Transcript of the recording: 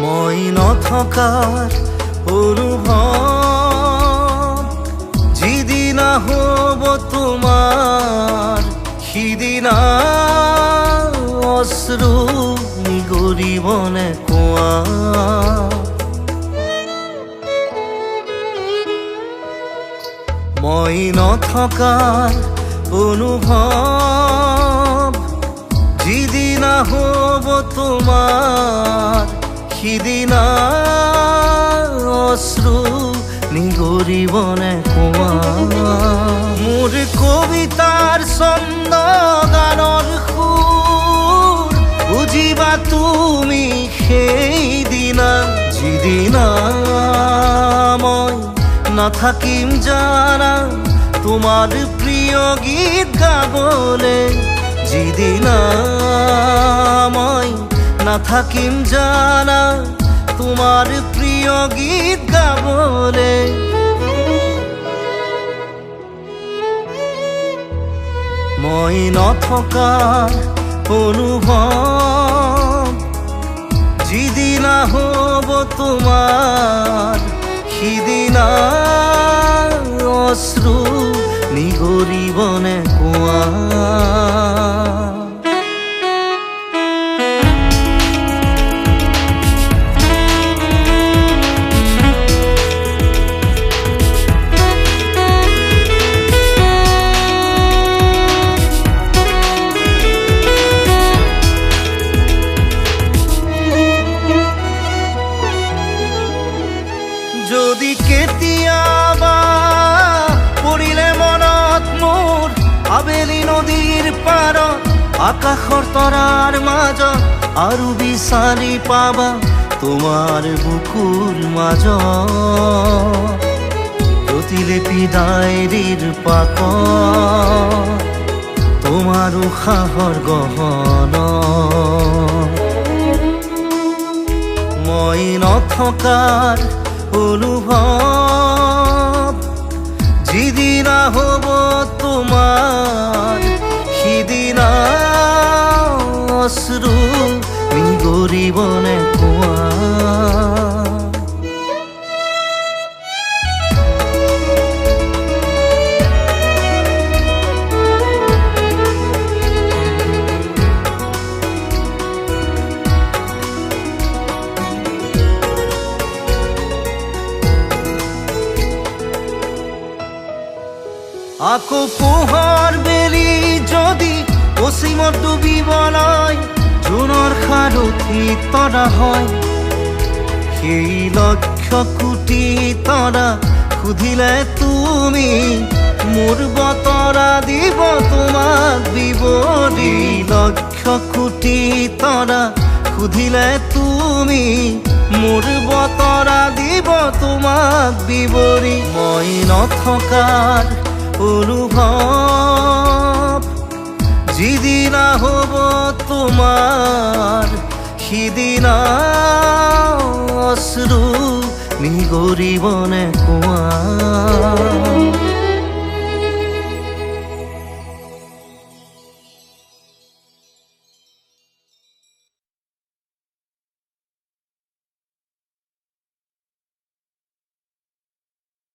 মই নথকাৰ অনুভৱ যিদিনা হ'ব তোমাৰ সিদিনা অশ্ৰু নিগৰিবনে কোৱা। মই নথকাৰ অনুভৱ যিদিনা হ'ব তোমাৰ সিদিনা অশ্ৰু নিগৰিবনে কোৱা। মোৰ কবিতাৰ ছন্দ গানৰ সুৰ বুজিবা তুমি সেইদিনা যিদিনা মই নাথাকিম জানা তোমাৰ প্ৰিয় গীত গাবলে। যিদিনা মই নাথাকিম জানা তোমাৰ প্ৰিয় গীত গাবলে। মই নথকাৰ অনুভৱ যিদিনা হ'ব তোমাৰ সিদিনা অশ্ৰু নিগৰিবনে কোৱা। যদি কেতিয়াবা পৰিলে মনত মোৰ আবেলি নদীৰ পাৰত আকাশৰ তৰাৰ মাজত আৰু বিচাৰি পাবা তোমাৰ বুকুৰ মাজত প্ৰতিলিপি ডায়েৰীৰ পাকত তোমাৰ উশাহৰ গহনা। মই নথকাৰ অনুভৱ যিদিনা হ'ব তোমাৰ সিদিনা অশ্ৰু নিগৰিবনে কোৱা। আকৌ পোহৰ বেলি যদি পশ্চিমত ডুবিবলৈ জোনৰ সাৰথি তৰা হয় সেই লক্ষ কোটি তৰা সুধিলে তুমি মোৰ বতৰা দিব তোমাক বিৱৰি। লক্ষ কোটি তৰা সুধিলে তুমি মোৰ বতৰা দিব তোমাক বিৱৰি। মই নথকাৰ অনুভৱ যিদিনা হ'ব তোমাৰ সিদিনা অশ্ৰু নিগৰিবনে কোৱা।